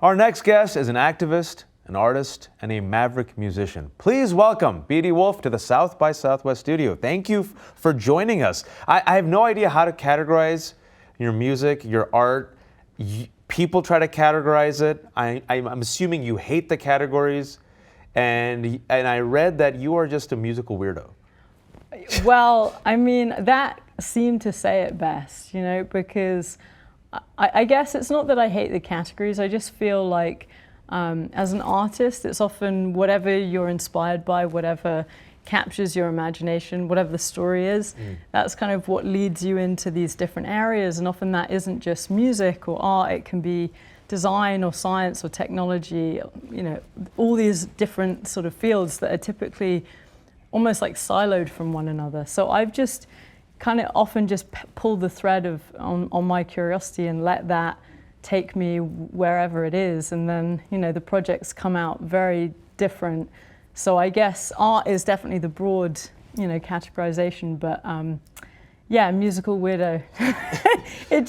Our next guest is an activist, an artist, and a maverick musician. Please welcome Beatie Wolfe to the South by Southwest studio. Thank you for joining us. I have no idea how to categorize your music, your art. People try to categorize it. I'm assuming you hate the categories, and I read that you are just a musical weirdo. Well, I mean, that seemed to say it best, because I guess it's not that I hate the categories. I just feel like as an artist, it's often whatever you're inspired by, whatever captures your imagination, whatever the story is, that's kind of what leads you into these different areas. And often that isn't just music or art, it can be design or science or technology, all these different sort of fields that are typically almost like siloed from one another. So I've just kind of often just pulled the thread on my curiosity and let that take me wherever it is. And then, the projects come out very different. So I guess art is definitely the broad, categorization, but yeah, musical weirdo. It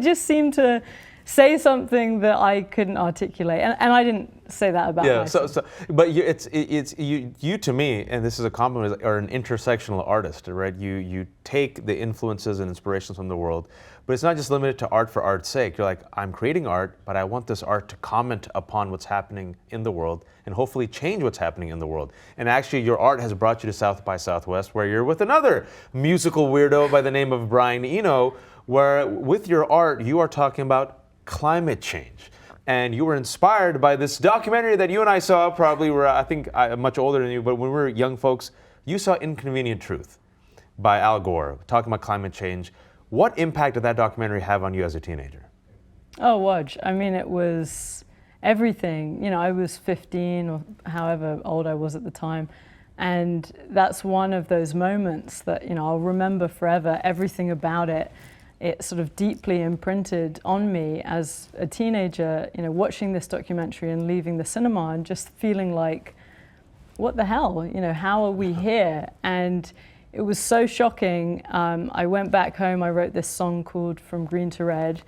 just seemed to say something that I couldn't articulate, and I didn't say that about myself. But you to me, and this is a compliment, are an intersectional artist, right? You take the influences and inspirations from the world, but it's not just limited to art for art's sake. You're like, I'm creating art, but I want this art to comment upon what's happening in the world and hopefully change what's happening in the world. And actually, your art has brought you to South by Southwest, where you're with another musical weirdo by the name of Brian Eno, where with your art, you are talking about climate change. And you were inspired by this documentary that you and I saw, probably were, I think, I'm much older than you, but when we were young folks, you saw Inconvenient Truth by Al Gore, talking about climate change. What impact did that documentary have on you as a teenager? Oh, Waj. I mean, it was everything. I was 15 or however old I was at the time. And that's one of those moments that, I'll remember forever. Everything about it sort of deeply imprinted on me as a teenager, watching this documentary and leaving the cinema and just feeling like, what the hell, how are we here? And it was so shocking. I went back home, I wrote this song called From Green to Red,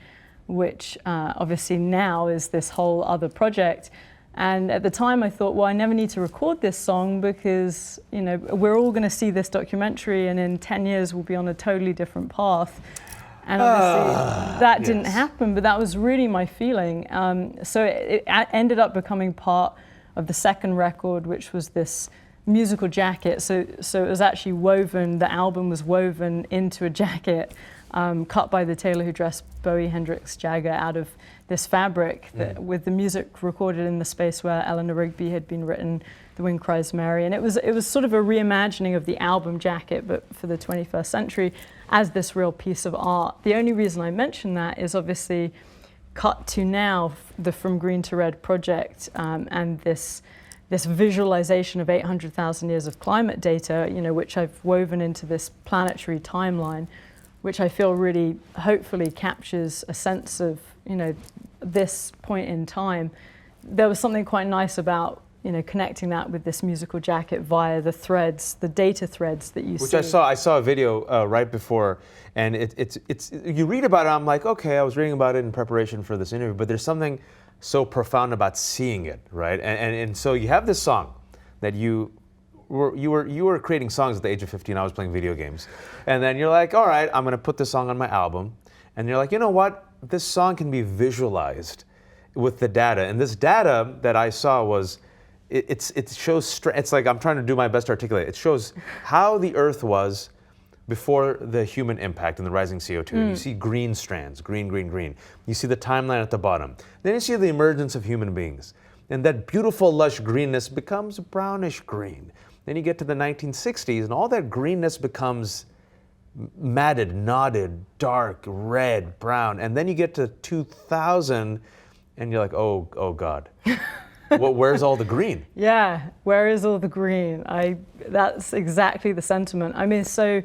which obviously now is this whole other project. And at the time I thought, well, I never need to record this song because, we're all gonna see this documentary and in 10 years we'll be on a totally different path. And obviously that didn't happen, but that was really my feeling. So it ended up becoming part of the second record, which was this musical jacket. So it was actually woven, the album was woven into a jacket cut by the tailor who dressed Bowie Hendrix Jagger out of this fabric with the music recorded in the space where Eleanor Rigby had been written, The Wind Cries Mary. And it was sort of a reimagining of the album jacket, but for the 21st century, as this real piece of art. The only reason I mention that is obviously cut to now the From Green to Red project and this visualization of 800,000 years of climate data, which I've woven into this planetary timeline, which I feel really hopefully captures a sense of, this point in time. There was something quite nice about connecting that with this musical jacket via the threads, the data threads that you see. Which I saw a video right before, and it's you read about it, I'm like, okay, I was reading about it in preparation for this interview, but there's something so profound about seeing it, right? And so you have this song that you were creating songs at the age of 15. I was playing video games, and then you're like, all right, I'm gonna put this song on my album, and you're like, you know what? This song can be visualized with the data, and this data that I saw was. It shows, it's like, I'm trying to do my best to articulate. It shows how the Earth was before the human impact and the rising CO2. You see green strands, green, green, green. You see the timeline at the bottom. Then you see the emergence of human beings. And that beautiful, lush greenness becomes brownish green. Then you get to the 1960s, and all that greenness becomes matted, knotted, dark, red, brown. And then you get to 2000, and you're like, oh God. Well, where's all the green? Yeah, where is all the green? That's exactly the sentiment. I mean, so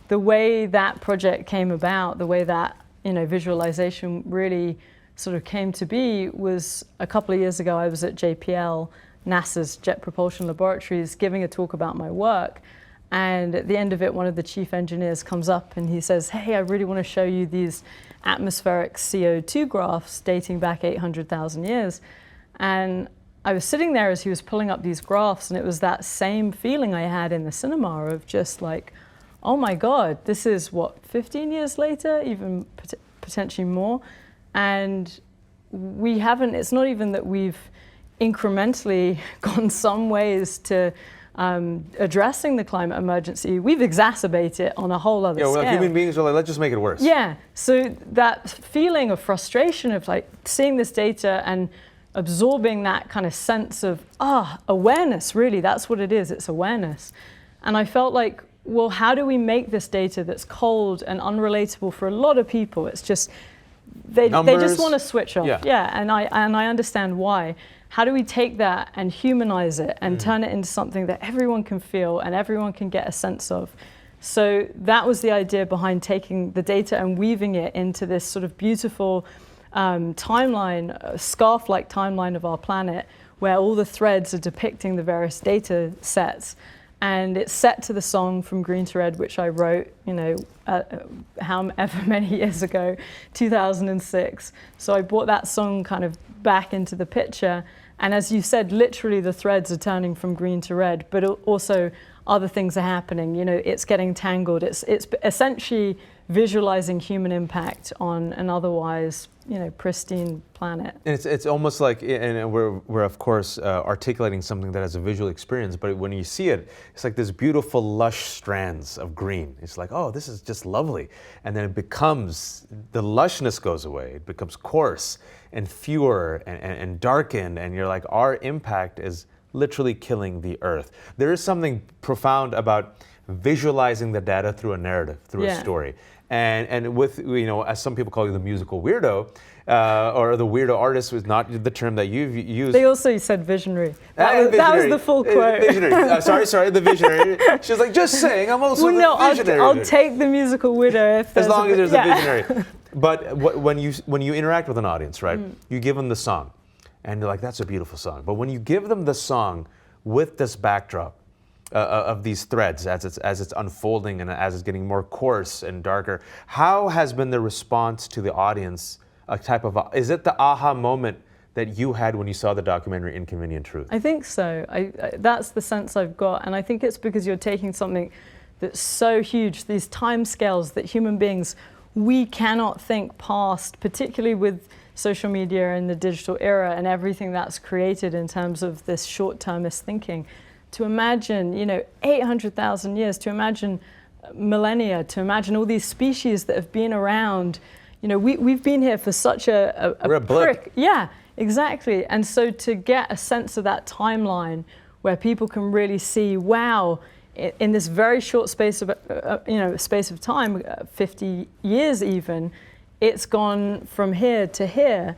the way that project came about, the way that visualization really sort of came to be was a couple of years ago. I was at JPL, NASA's Jet Propulsion Laboratories, giving a talk about my work. And at the end of it, one of the chief engineers comes up and he says, hey, I really want to show you these atmospheric CO2 graphs dating back 800,000 years. And I was sitting there as he was pulling up these graphs, and it was that same feeling I had in the cinema of just like, oh my God, this is what, 15 years later, even potentially more. And we haven't, it's not even that we've incrementally gone some ways to addressing the climate emergency. We've exacerbated it on a whole other scale. Like human beings are like, let's just make it worse. Yeah, so that feeling of frustration of like seeing this data and absorbing that kind of sense of, awareness, really, that's what it is, it's awareness. And I felt like, well, how do we make this data that's cold and unrelatable for a lot of people? It's just, they just want to switch off. Yeah, and I understand why. How do we take that and humanize it and turn it into something that everyone can feel and everyone can get a sense of? So that was the idea behind taking the data and weaving it into this sort of beautiful timeline, scarf-like timeline of our planet, where all the threads are depicting the various data sets. And it's set to the song From Green to Red, which I wrote, however many years ago, 2006. So I brought that song kind of back into the picture. And as you said, literally the threads are turning from green to red, but also other things are happening. It's getting tangled. It's essentially visualizing human impact on an otherwise, pristine planet. And it's almost like, and we're of course articulating something that has a visual experience, but when you see it, it's like this beautiful lush strands of green. It's like, oh, this is just lovely. And then it becomes, the lushness goes away. It becomes coarse and fewer and darkened. And you're like, our impact is literally killing the earth. There is something profound about visualizing the data through a narrative, through a story. And with, as some people call you, the musical weirdo, or the weirdo artist, was not the term that you've used. They also said visionary. That was the full quote. Visionary. Sorry, the visionary. She's like, just saying, I'm also the visionary. I'll take the musical weirdo as long as there's a visionary. But when you interact with an audience, right, you give them the song, and they're like, that's a beautiful song. But when you give them the song with this backdrop, of these threads as it's unfolding and as it's getting more coarse and darker, how has been the response to the audience? Is it the aha moment that you had when you saw the documentary Inconvenient Truth? I think so. That's the sense I've got, and I think it's because you're taking something that's so huge, these time scales that human beings, we cannot think past, particularly with social media and the digital era and everything that's created in terms of this short-termist thinking. To imagine, 800,000 years, to imagine millennia, to imagine all these species that have been around. We've been here for such a we're a blip. Yeah, exactly. And so to get a sense of that timeline where people can really see, wow, in this very short space of time, 50 years even, it's gone from here to here.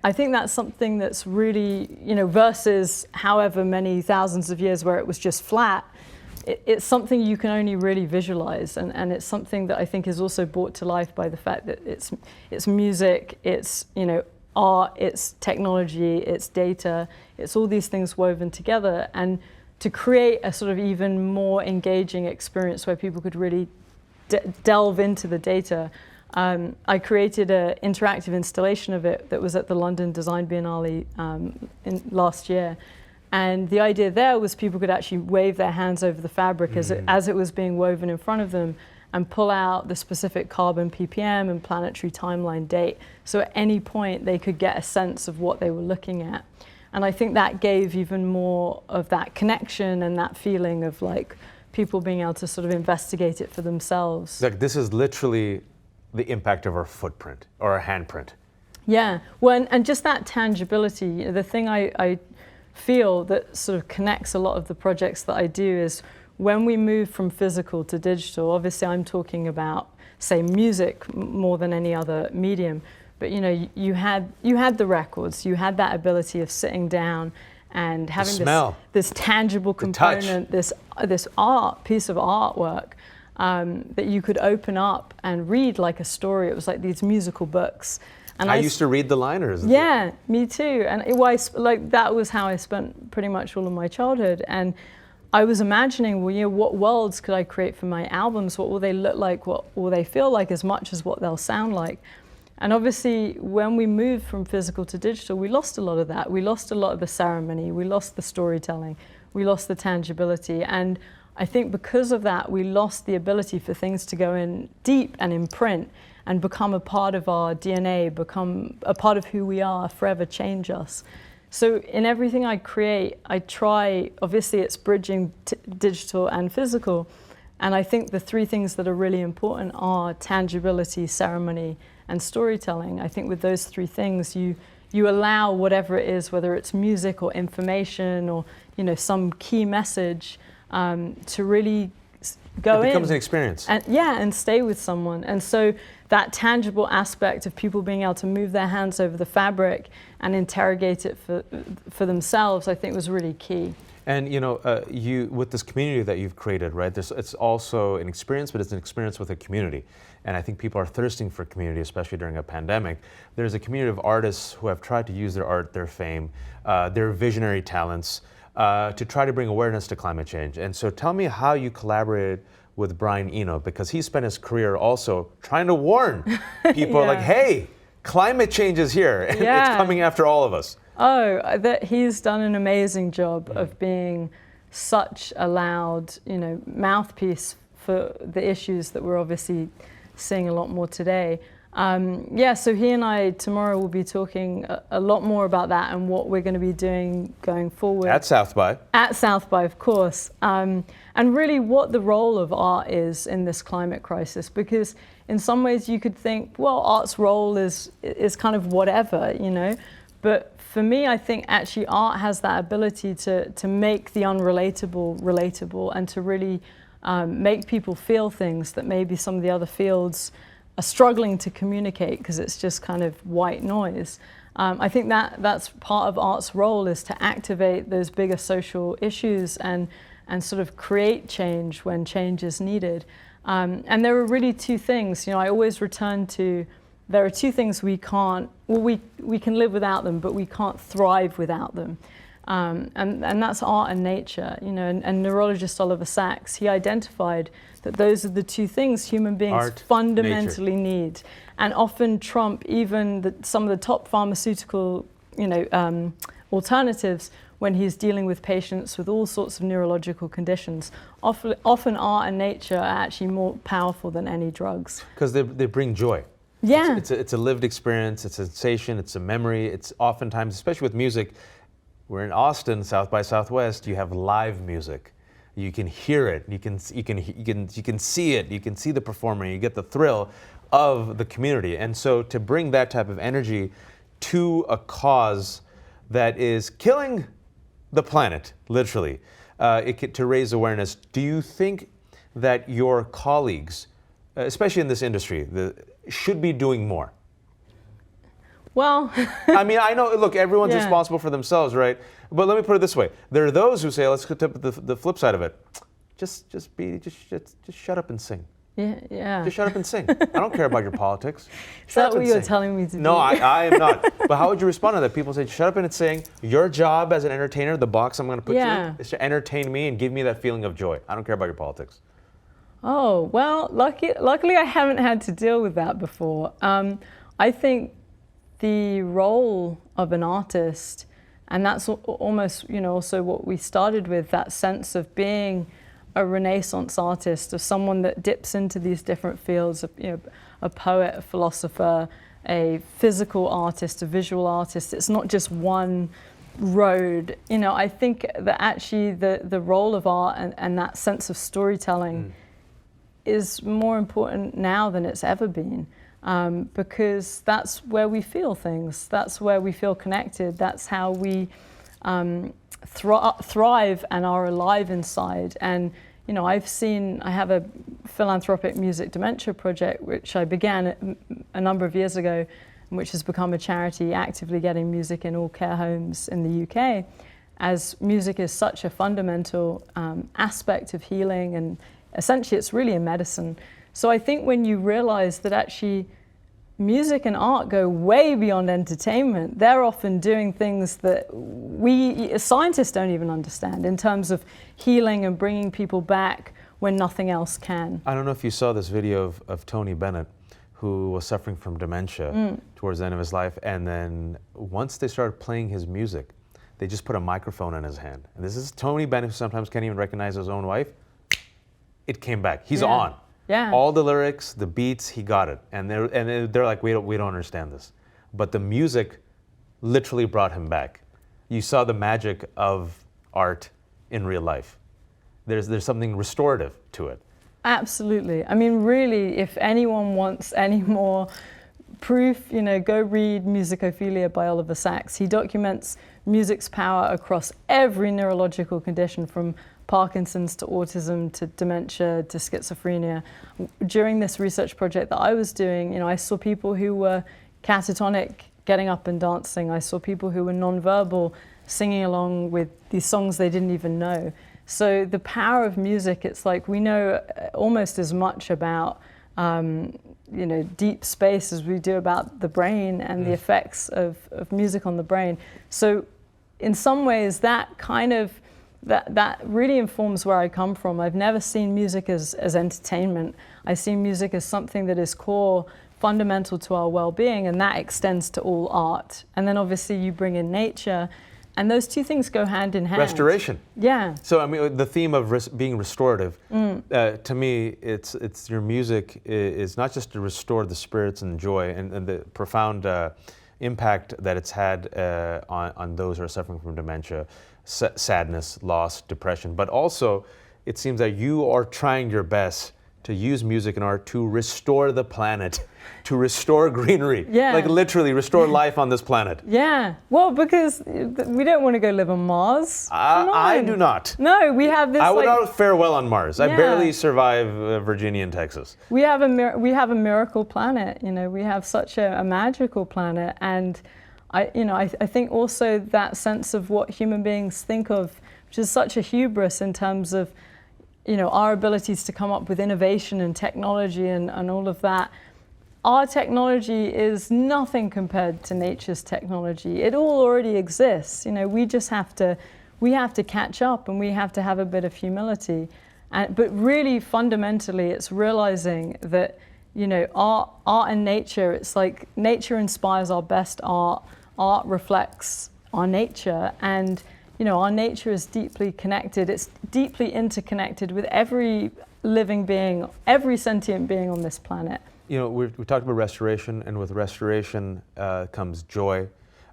I think that's something that's really, versus however many thousands of years where it was just flat, it's something you can only really visualize. And it's something that I think is also brought to life by the fact that it's music, it's, art, it's technology, it's data, it's all these things woven together. And to create a sort of even more engaging experience where people could really delve into the data, I created an interactive installation of it that was at the London Design Biennale last year. And the idea there was people could actually wave their hands over the fabric as it was being woven in front of them and pull out the specific carbon ppm and planetary timeline date. So at any point they could get a sense of what they were looking at. And I think that gave even more of that connection and that feeling of like people being able to sort of investigate it for themselves. Like this is literally the impact of our footprint or our handprint. Yeah, well, and just that tangibility, the thing I feel that sort of connects a lot of the projects that I do is when we move from physical to digital, obviously I'm talking about, say, music more than any other medium, but you had the records, you had that ability of sitting down and having this tangible component, this piece of artwork, that you could open up and read like a story. It was like these musical books. And I used to read the liners. Yeah, me too. And that was how I spent pretty much all of my childhood. And I was imagining, what worlds could I create for my albums? What will they look like? What will they feel like as much as what they'll sound like? And obviously, when we moved from physical to digital, we lost a lot of that. We lost a lot of the ceremony. We lost the storytelling. We lost the tangibility. And I think because of that, we lost the ability for things to go in deep and imprint and become a part of our DNA, become a part of who we are, forever change us. So in everything I create, I try, obviously it's bridging digital and physical. And I think the three things that are really important are tangibility, ceremony, and storytelling. I think with those three things, you allow whatever it is, whether it's music or information or some key message, to really go in. It becomes an experience. And stay with someone. And so that tangible aspect of people being able to move their hands over the fabric and interrogate it for themselves, I think was really key. And you with this community that you've created, right? It's also an experience, but it's an experience with a community. And I think people are thirsting for community, especially during a pandemic. There's a community of artists who have tried to use their art, their fame, their visionary talents to try to bring awareness to climate change. And so tell me how you collaborated with Brian Eno, because he spent his career also trying to warn people like, hey, climate change is here and it's coming after all of us. Oh, he's done an amazing job of being such a loud, mouthpiece for the issues that we're obviously seeing a lot more today. So he and I tomorrow will be talking a lot more about that and what we're going to be doing going forward. At South by. At South by, of course. And really what the role of art is in this climate crisis, because in some ways you could think, well, art's role is kind of whatever, But for me, I think actually art has that ability to make the unrelatable relatable and to really make people feel things that maybe some of the other fields are struggling to communicate because it's just kind of white noise. I think that's part of art's role, is to activate those bigger social issues and sort of create change when change is needed. And there are really two things, I always return to. There are two things we can't, we can live without them, but we can't thrive without them. And that's art and nature, and neurologist Oliver Sacks, he identified that those are the two things human beings fundamentally need, and often trump even some of the top pharmaceutical, alternatives when he's dealing with patients with all sorts of neurological conditions. Often art and nature are actually more powerful than any drugs. Because they bring joy. Yeah. It's a lived experience, it's a sensation, it's a memory. It's oftentimes, especially with music, we're in Austin, South by Southwest, you have live music. You can hear it, you can see it, you can see the performer, you get the thrill of the community. And so to bring that type of energy to a cause that is killing the planet, literally, to raise awareness, do you think that your colleagues, especially in this industry, should be doing more? Well, I mean, I know, look, everyone's responsible for themselves, right? But let me put it this way. There are those who say, let's get to the flip side of it. Just shut up and sing. Yeah. Just shut up and sing. I don't care about your politics. Is that what you're telling me to do? No, I am not. But how would you respond to that? People say, shut up and sing. Your job as an entertainer, the box I'm going to put you in, is to entertain me and give me that feeling of joy. I don't care about your politics. Oh, well, luckily I haven't had to deal with that before. I think the role of an artist, and that's almost, also what we started with, that sense of being a Renaissance artist, of someone that dips into these different fields, of, a poet, a philosopher, a physical artist, a visual artist. It's not just one road. I think that actually the role of art and that sense of storytelling is more important now than it's ever been, because that's where we feel things, that's where we feel connected, that's how we thrive and are alive inside. And I have a philanthropic music dementia project which I began a number of years ago, which has become a charity actively getting music in all care homes in the UK, as music is such a fundamental aspect of healing, and essentially it's really a medicine. So I think when you realize that actually music and art go way beyond entertainment, they're often doing things that we as scientists don't even understand in terms of healing and bringing people back when nothing else can. I don't know if you saw this video of Tony Bennett, who was suffering from dementia towards the end of his life. And then once they started playing his music, they just put a microphone in his hand. And this is Tony Bennett, who sometimes can't even recognize his own wife. It came back. He's on. Yeah. All the lyrics, the beats, he got it. And they're like, we don't understand this. But the music literally brought him back. You saw the magic of art in real life. There's something restorative to it. Absolutely. I mean, really, if anyone wants any more proof, go read Musicophilia by Oliver Sacks. He documents music's power across every neurological condition, from Parkinson's to autism to dementia to schizophrenia. During this research project that I was doing, I saw people who were catatonic getting up and dancing. I saw people who were nonverbal singing along with these songs they didn't even know. So the power of music, it's like we know almost as much about deep space as we do about the brain and the effects of music on the brain. So in some ways that kind of that really informs where I come from. I've never seen music as entertainment. I see music as something that is core, fundamental to our well-being, and that extends to all art. And then obviously you bring in nature, and those two things go hand in hand. Restoration. Yeah. So I mean, the theme of being restorative, to me, it's your music is not just to restore the spirits and joy and the profound impact that it's had on those who are suffering from dementia, sadness, loss, depression, but also it seems that you are trying your best to use music and art to restore the planet, to restore greenery, like literally restore life on this planet. Yeah, well, because we don't want to go live on Mars. I do not. No, we have this. I would not fare well on Mars. I Yeah. barely survive Virginia and Texas. We have a miracle planet. We have such a magical planet, and I think also that sense of what human beings think of, which is such a hubris in terms of our abilities to come up with innovation and technology and all of that. Our technology is nothing compared to nature's technology. It all already exists. We just have to catch up, and we have to have a bit of humility. But really fundamentally, it's realizing that, art and nature, it's like nature inspires our best art. Art reflects our nature, and our nature is deeply connected. It's deeply interconnected with every living being, every sentient being on this planet. We talked about restoration, and with restoration comes joy.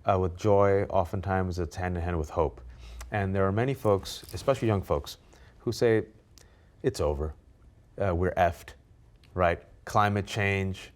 With joy, oftentimes it's hand in hand with hope. And there are many folks, especially young folks, who say, it's over. We're effed, right? Climate change,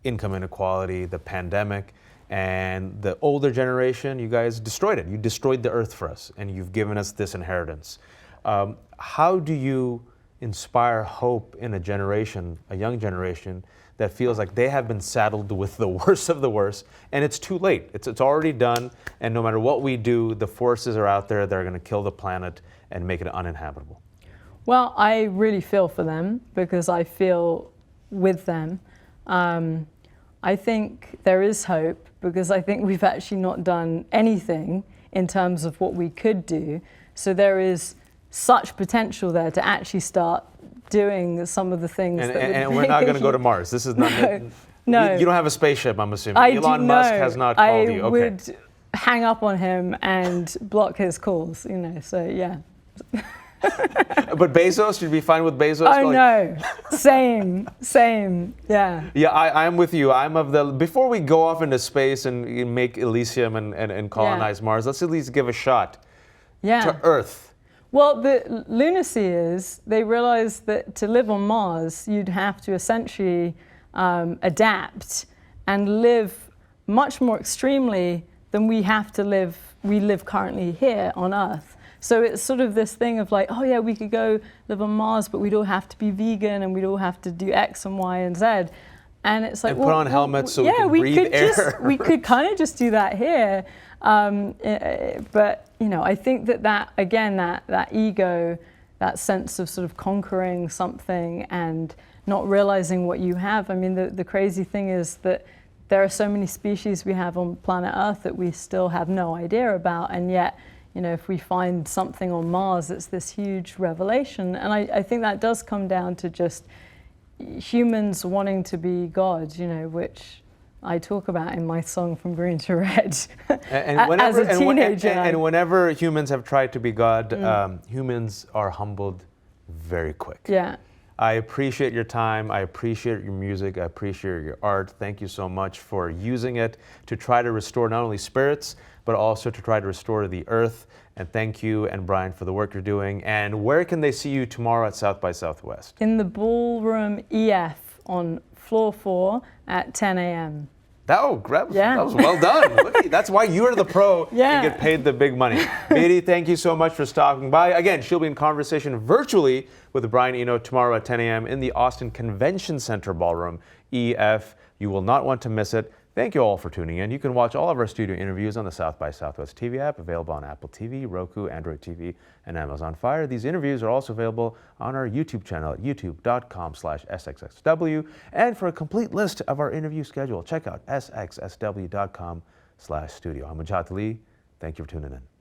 income inequality, the pandemic. And the older generation, you guys destroyed it. You destroyed the earth for us, and you've given us this inheritance. How do you inspire hope in a young generation, that feels like they have been saddled with the worst of the worst, and it's too late. It's already done, and no matter what we do, the forces are out there that are going to kill the planet and make it uninhabitable? Well, I really feel for them because I feel with them. I think there is hope because I think we've actually not done anything in terms of what we could do. So there is such potential there to actually start doing some of the things and we're not going to go to Mars. This is not. No. You don't have a spaceship, I'm assuming. Elon Musk has not called you. I would hang up on him and block his calls. So yeah. But Bezos, you'd be fine with Bezos? Oh no, same, yeah. Yeah, I'm with you. I'm of the, before we go off into space and make Elysium and colonize Mars, let's at least give a shot to Earth. Well, the lunacy is, they realized that to live on Mars, you'd have to essentially adapt and live much more extremely than we live currently here on Earth. So it's sort of this thing of like, oh yeah, we could go live on Mars, but we'd all have to be vegan and we'd all have to do X and Y and Z. And it's like, and put on helmets so we can breathe air. We could kind of just do that here. But I think that again, that ego, that sense of sort of conquering something and not realizing what you have. I mean, the crazy thing is that there are so many species we have on planet Earth that we still have no idea about, and yet, if we find something on Mars, it's this huge revelation. And I think that does come down to just humans wanting to be God, you know, which I talk about in my song From Green to Red. As a teenager. And whenever humans have tried to be God, humans are humbled very quick. Yeah. I appreciate your time. I appreciate your music. I appreciate your art. Thank you so much for using it to try to restore not only spirits, but also to try to restore the earth. And thank you and Brian for the work you're doing. And where can they see you tomorrow at South by Southwest? In the Ballroom EF on floor 4 at 10 a.m. That was well done. Look, that's why you're the pro and get paid the big money. Beatie, thank you so much for stopping by. Again, she'll be in conversation virtually with Brian Eno tomorrow at 10 a.m. in the Austin Convention Center Ballroom, EF. You will not want to miss it. Thank you all for tuning in. You can watch all of our studio interviews on the South by Southwest TV app, available on Apple TV, Roku, Android TV, and Amazon Fire. These interviews are also available on our YouTube channel at youtube.com/SXSW. And for a complete list of our interview schedule, check out sxsw.com/studio. I'm Majat Ali. Thank you for tuning in.